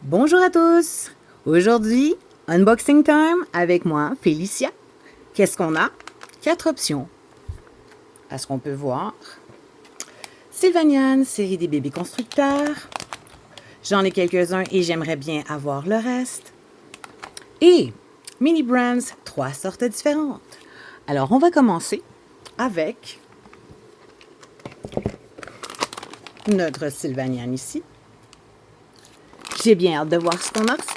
Bonjour à tous! Aujourd'hui, unboxing time avec moi, Félicia. Qu'est-ce qu'on a? 4 options. À ce qu'on peut voir. Sylvanian, série des bébés constructeurs. J'en ai quelques-uns et j'aimerais bien avoir le reste. Et Mini Brands, 3 sortes différentes. Alors, on va commencer avec notre Sylvanian ici. J'ai bien hâte de voir ce qu'on a reçu.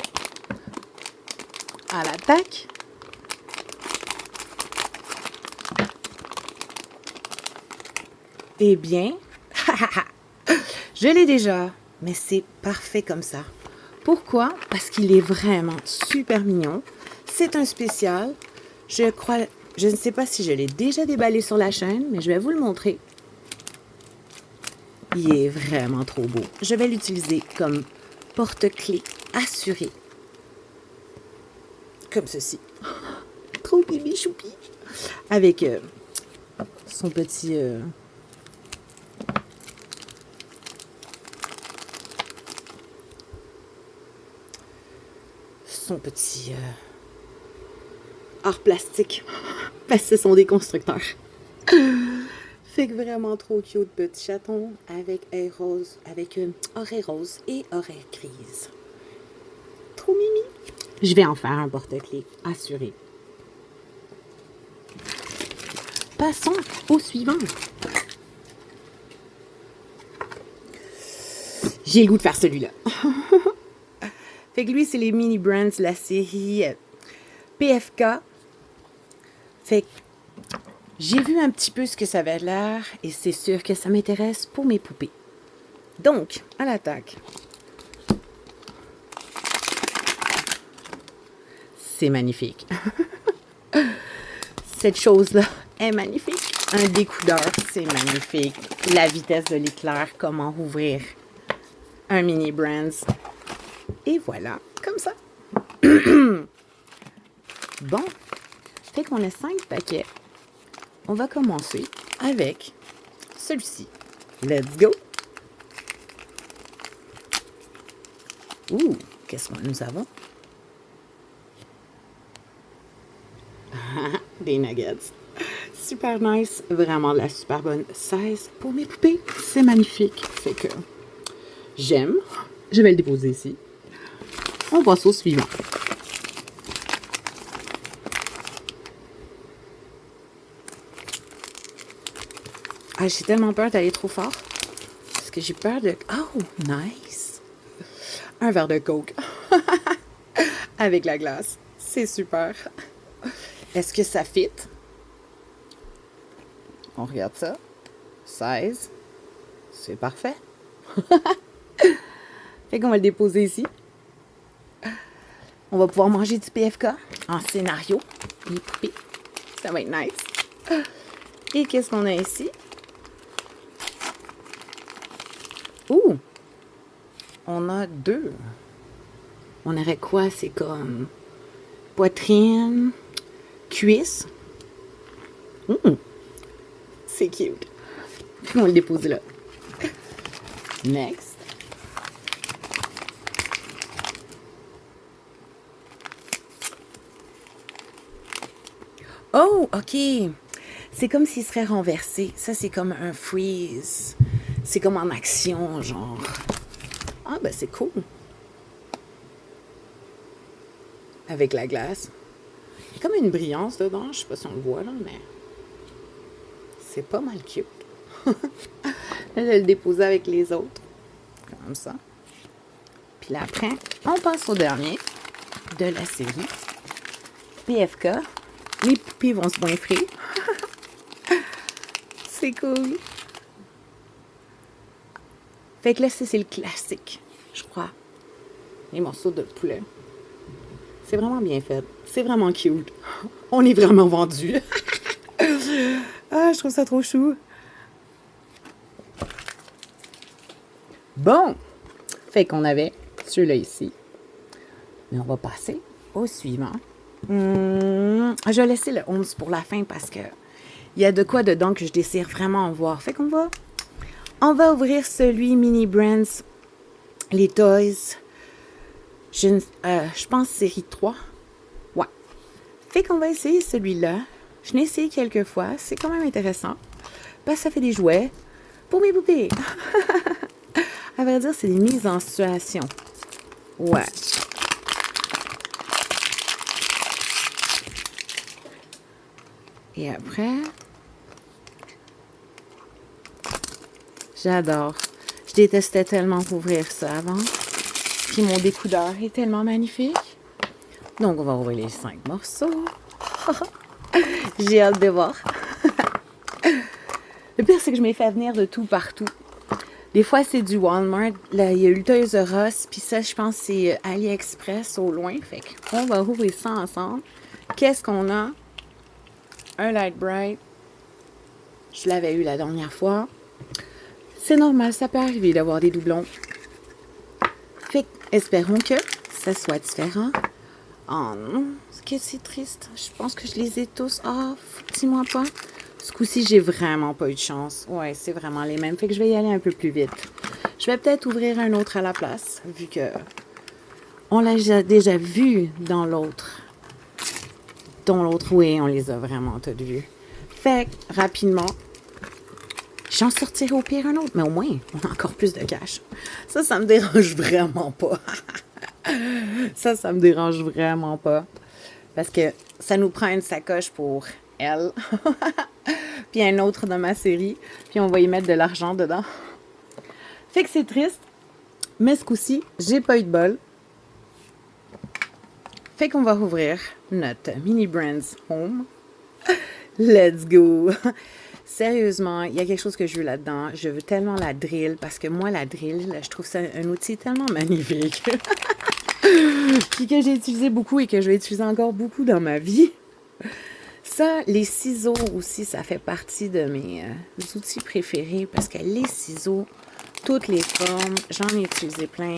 À l'attaque. Eh bien, je l'ai déjà, mais c'est parfait comme ça. Pourquoi? Parce qu'il est vraiment super mignon. C'est un spécial. Je ne sais pas si je l'ai déjà déballé sur la chaîne, mais je vais vous le montrer. Il est vraiment trop beau. Je vais l'utiliser comme porte-clés assuré. Comme ceci. Trop bébé choupi. Avec son petit... art plastique. Parce que ce sont des constructeurs. Fait que vraiment trop cute petit chaton avec oreille rose, oreille rose et oreille grise. Trop mimi. Je vais en faire un porte-clés assuré. Passons au suivant. J'ai le goût de faire celui-là. Fait que lui, c'est les Mini Brands, la série PFK. Fait que j'ai vu un petit peu ce que ça avait l'air et c'est sûr que ça m'intéresse pour mes poupées. Donc, à l'attaque. C'est magnifique. Cette chose-là est magnifique. Un découdeur, c'est magnifique. La vitesse de l'éclair, comment ouvrir un Mini Brands. Et voilà, comme ça. Bon, fait qu'on a 5 paquets. On va commencer avec celui-ci. Let's go! Ouh, qu'est-ce que nous avons? Des nuggets. Super nice. Vraiment la super bonne 16 pour mes poupées. C'est magnifique. Fait que j'aime. Je vais le déposer ici. On passe au suivant. Ah, j'ai tellement peur d'aller trop fort. Parce que j'ai peur de... Oh, nice! Un verre de Coke. Avec la glace. C'est super. Est-ce que ça fit? On regarde ça. 16. C'est parfait. Fait qu'on va le déposer ici. On va pouvoir manger du PFK en scénario. Les poupées. Ça va être nice. Et qu'est-ce qu'on a ici? Ouh! On a 2. On aurait quoi? C'est comme poitrine, cuisse. C'est cute. On va le déposer là. Next. Oh, OK. C'est comme s'il serait renversé. Ça, c'est comme un freeze. C'est comme en action, genre. Ah, ben c'est cool. Avec la glace. Il y a comme une brillance dedans. Je sais pas si on le voit, là, mais... C'est pas mal cute. Là, je vais le déposer avec les autres. Comme ça. Puis là, après, on passe au dernier de la série. PFK. Les poupées vont se boinfrer. C'est cool. Fait que là, c'est le classique, je crois. Les morceaux de poulet. C'est vraiment bien fait. C'est vraiment cute. On est vraiment vendus. Ah, je trouve ça trop chou. Bon. Fait qu'on avait ceux-là ici. Mais on va passer au suivant. Je vais laisser le 11 pour la fin parce que il y a de quoi dedans que je désire vraiment en voir. Fait qu'on va ouvrir celui Mini Brands, les toys Je pense série 3. Ouais. Fait qu'on va essayer celui-là. Je l'ai essayé quelques fois. C'est quand même intéressant. Parce que ça fait des jouets pour mes poupées. À vrai dire, c'est des mises en situation. Ouais. Et après, j'adore. Je détestais tellement ouvrir ça avant. Puis mon découdeur est tellement magnifique. Donc, on va ouvrir les 5 morceaux. J'ai hâte de voir. Le pire, c'est que je m'ai fait venir de tout partout. Des fois, c'est du Walmart. Là, il y a eu le Toys R Us. Puis ça, je pense, c'est AliExpress au loin. Fait qu'on va ouvrir ça ensemble. Qu'est-ce qu'on a? Un Light Bright. Je l'avais eu la dernière fois. C'est normal, ça peut arriver d'avoir des doublons. Fait espérons que ça soit différent. Oh non, c'est triste. Je pense que je les ai tous. Ah, dis-moi pas. Ce coup-ci, j'ai vraiment pas eu de chance. Ouais, c'est vraiment les mêmes. Fait que je vais y aller un peu plus vite. Je vais peut-être ouvrir un autre à la place, vu que on l'a déjà vu dans l'autre. Dans l'autre, oui, on les a vraiment toutes vus. Fait que, rapidement, j'en sortirai au pire un autre, mais au moins, on a encore plus de cash. Ça me dérange vraiment pas. Ça me dérange vraiment pas. Parce que ça nous prend une sacoche pour elle. Puis un autre dans ma série. Puis on va y mettre de l'argent dedans. Fait que c'est triste. Mais ce coup-ci, j'ai pas eu de bol. Fait qu'on va rouvrir notre Mini Brands Home. Let's go! Sérieusement, il y a quelque chose que je veux là-dedans. Je veux tellement la drill. Parce que moi, la drill, je trouve ça un outil tellement magnifique. Puis que j'ai utilisé beaucoup et que je vais utiliser encore beaucoup dans ma vie. Ça, les ciseaux aussi, ça fait partie de mes outils préférés parce que les ciseaux, toutes les formes, j'en ai utilisé plein.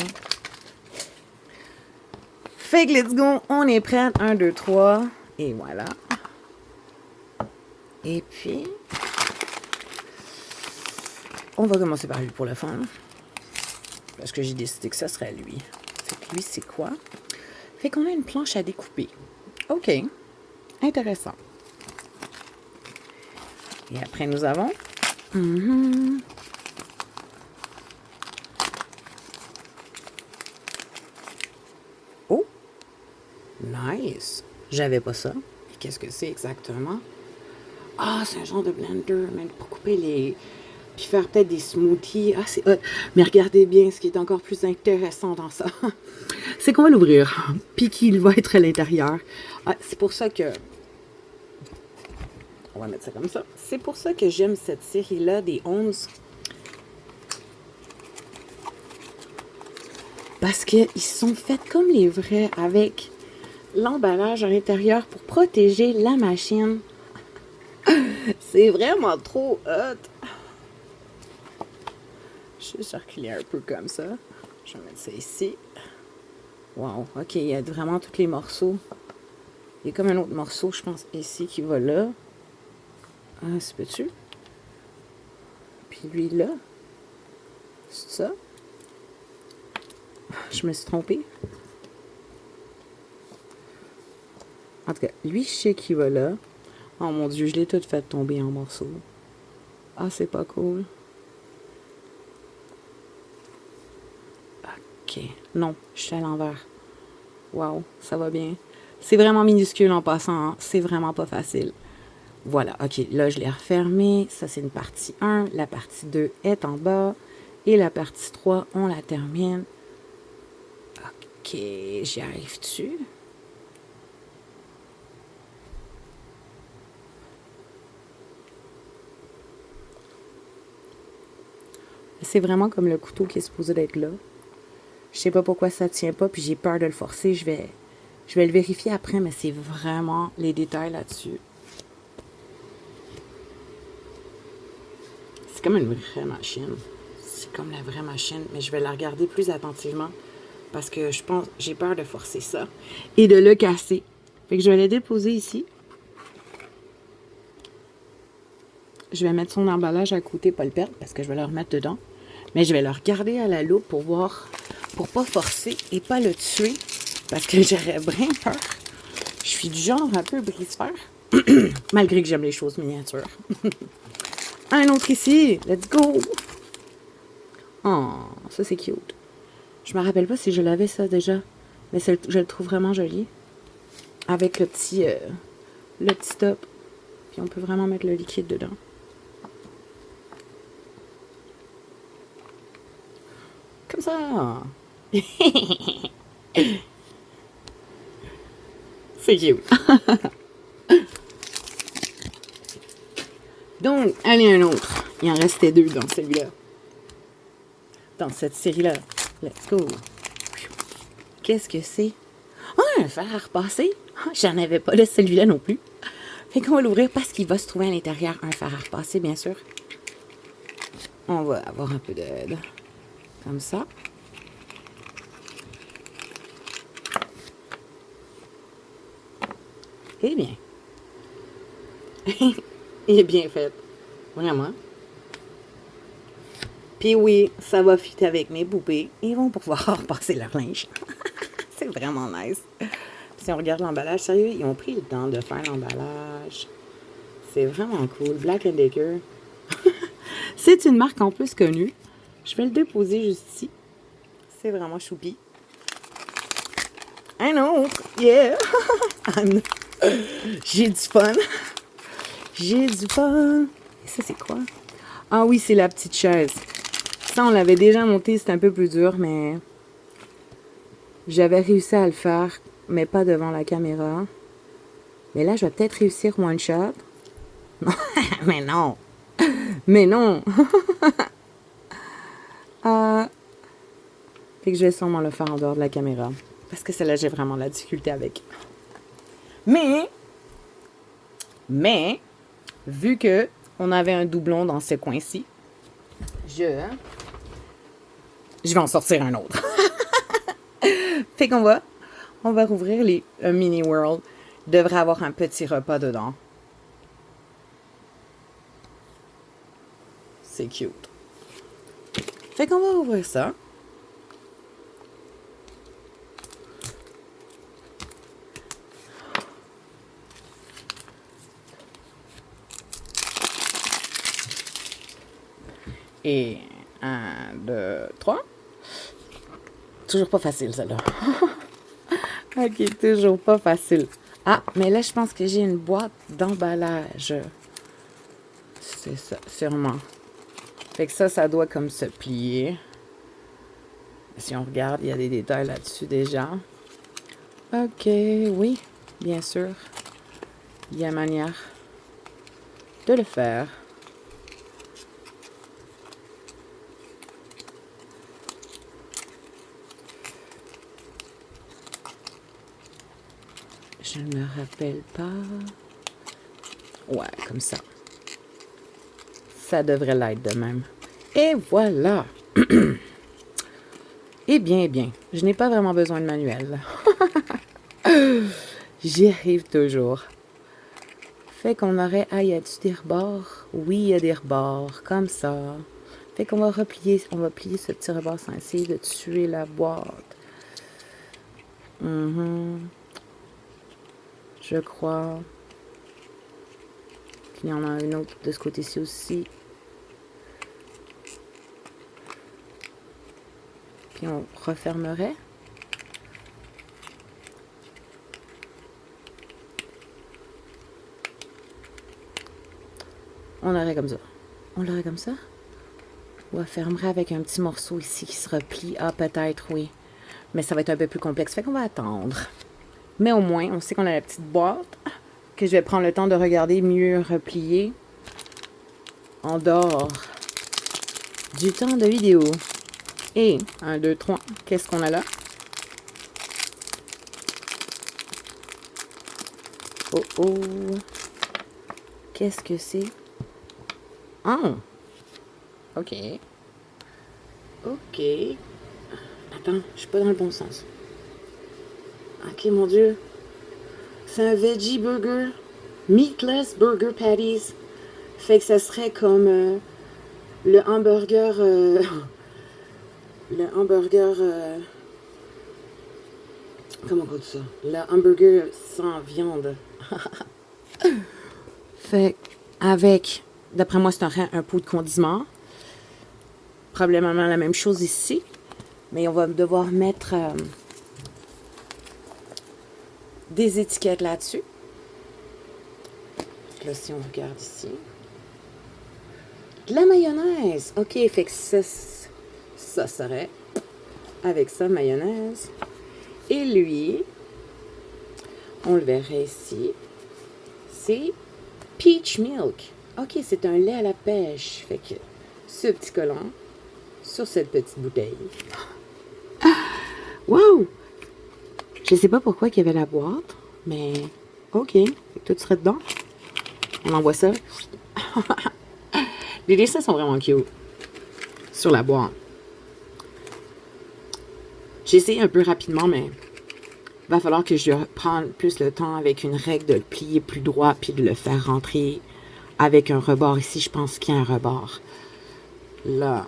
Fait que let's go, on est prêt. 1, 2, 3, et voilà. Et puis, on va commencer par lui pour le fun. Parce que j'ai décidé que ça serait lui. Fait que lui, c'est quoi? Fait qu'on a une planche à découper. OK. Intéressant. Et après, nous avons... Oh! Nice! J'avais pas ça. Et qu'est-ce que c'est exactement? Ah, c'est un genre de blender, même pour couper les... Puis faire peut-être des smoothies. Ah, c'est hot. Mais regardez bien ce qui est encore plus intéressant dans ça. C'est qu'on va l'ouvrir. Puis qu'il va être à l'intérieur. Ah, c'est pour ça que... On va mettre ça comme ça. C'est pour ça que j'aime cette série-là des 11. Parce qu'ils sont faits comme les vrais avec l'emballage à l'intérieur pour protéger la machine. C'est vraiment trop hot. Je vais circuler un peu comme ça. Je vais mettre ça ici. Wow, ok, il y a vraiment tous les morceaux. Il y a comme un autre morceau, je pense, ici qui va là. Ah, c'est peux-tu? Puis lui là. C'est ça? Je me suis trompée. En tout cas, lui, je sais qu'il va là. Oh mon Dieu, je l'ai tout fait tomber en morceaux. Ah, c'est pas cool. Ok. Non, je suis à l'envers. Wow, ça va bien. C'est vraiment minuscule en passant. Hein? C'est vraiment pas facile. Voilà, ok. Là, je l'ai refermé. Ça, c'est une partie 1. La partie 2 est en bas. Et la partie 3, on la termine. Ok, j'y arrive-tu? C'est vraiment comme le couteau qui est supposé d'être là. Je sais pas pourquoi ça tient pas, puis j'ai peur de le forcer. Je vais le vérifier après, mais c'est vraiment les détails là-dessus. C'est comme une vraie machine. C'est comme la vraie machine, mais je vais la regarder plus attentivement parce que je pense, j'ai peur de forcer ça et de le casser. Fait que je vais le déposer ici. Je vais mettre son emballage à côté, pas le perdre, parce que je vais le remettre dedans. Mais je vais le regarder à la loupe pour voir pour pas forcer et pas le tuer, parce que j'aurais bien peur. Je suis du genre un peu brise-fer, malgré que j'aime les choses miniatures. Un autre ici, let's go! Oh, ça c'est cute. Je me rappelle pas si je l'avais ça déjà, mais je le trouve vraiment joli. Avec le petit top, puis on peut vraiment mettre le liquide dedans. Comme ça! C'est cute! Donc, allez, un autre. Il en restait 2 dans celui-là. Dans cette série-là. Let's go. Qu'est-ce que c'est? Ah, un fer à repasser. J'en avais pas de celui-là non plus. Fait qu'on va l'ouvrir parce qu'il va se trouver à l'intérieur un fer à repasser, bien sûr. On va avoir un peu d'aide. Comme ça. Eh bien. Il est bien fait. Vraiment. Puis oui, ça va fitter avec mes poupées. Ils vont pouvoir repasser leur linge. C'est vraiment nice. Si on regarde l'emballage, sérieux, ils ont pris le temps de faire l'emballage. C'est vraiment cool. Black & Decker. C'est une marque en plus connue. Je vais le déposer juste ici. C'est vraiment choupi. Un autre. Yeah! J'ai du fun. J'ai du fun. Et ça, c'est quoi? Ah oui, c'est la petite chaise. Ça, on l'avait déjà monté. C'était un peu plus dur, mais j'avais réussi à le faire, mais pas devant la caméra. Mais là, je vais peut-être réussir one shot. Mais non. Mais non. Fait que je vais sûrement le faire en dehors de la caméra. Parce que celle-là, j'ai vraiment la difficulté avec. Mais, vu que on avait un doublon dans ce coin-ci, je vais en sortir un autre. Fait qu'on va rouvrir les Mini World. Il devrait avoir un petit repas dedans. C'est cute. Fait qu'on va ouvrir ça. Et 1, 2, 3. Toujours pas facile, celle-là. Ok, toujours pas facile. Ah, mais là, je pense que j'ai une boîte d'emballage. C'est ça, sûrement. Fait que ça doit comme se plier. Si on regarde, il y a des détails là-dessus déjà. Ok, oui, bien sûr. Il y a manière de le faire. Je ne me rappelle pas. Ouais, comme ça. Ça devrait l'être de même. Et voilà. Eh bien, je n'ai pas vraiment besoin de manuel. J'y arrive toujours. Fait qu'on aurait... Ah, y a-tu des rebords? Oui, il y a des rebords. Comme ça. Fait qu'on va replier... On va plier ce petit rebord sans essayer de tuer la boîte. Je crois qu'il y en a une autre de ce côté-ci aussi. Puis on refermerait. On l'aurait comme ça. On l'aurait comme ça. Ou on fermerait avec un petit morceau ici qui se replie. Ah, peut-être, oui. Mais ça va être un peu plus complexe. Fait qu'on va attendre. Mais au moins, on sait qu'on a la petite boîte que je vais prendre le temps de regarder mieux replier en dehors du temps de vidéo. Et 1, 2, 3, qu'est-ce qu'on a là? Oh oh! Qu'est-ce que c'est? Ah! Ok. Ok. Attends, je suis pas dans le bon sens. Ok, mon Dieu. C'est un veggie burger. Meatless burger patties. Fait que ça serait comme le hamburger le hamburger... comment on dit ça? Le hamburger sans viande. Fait avec... D'après moi, c'est un pot de condiment. Probablement la même chose ici. Mais on va devoir mettre des étiquettes là-dessus. Là, si on regarde ici. De la mayonnaise. OK, fait que ça serait avec ça, mayonnaise. Et lui, on le verrait ici. C'est peach milk. OK, c'est un lait à la pêche. Fait que ce petit collant sur cette petite bouteille. Wow! Je sais pas pourquoi il y avait la boîte, mais OK. Fait que tout serait dedans. On envoie ça. Les dessins sont vraiment cute. Sur la boîte. J'ai essayé un peu rapidement, mais il va falloir que je prenne plus le temps avec une règle de le plier plus droit puis de le faire rentrer avec un rebord. Ici, je pense qu'il y a un rebord. Là.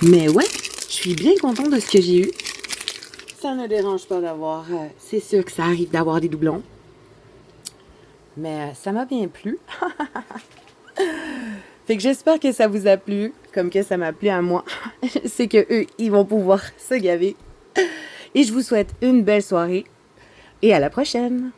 Mais ouais, je suis bien contente de ce que j'ai eu. Ça ne dérange pas d'avoir... c'est sûr que ça arrive d'avoir des doublons. Mais ça m'a bien plu. Fait que j'espère que ça vous a plu, comme que ça m'a plu à moi. C'est que eux, ils vont pouvoir se gaver. Et je vous souhaite une belle soirée et à la prochaine.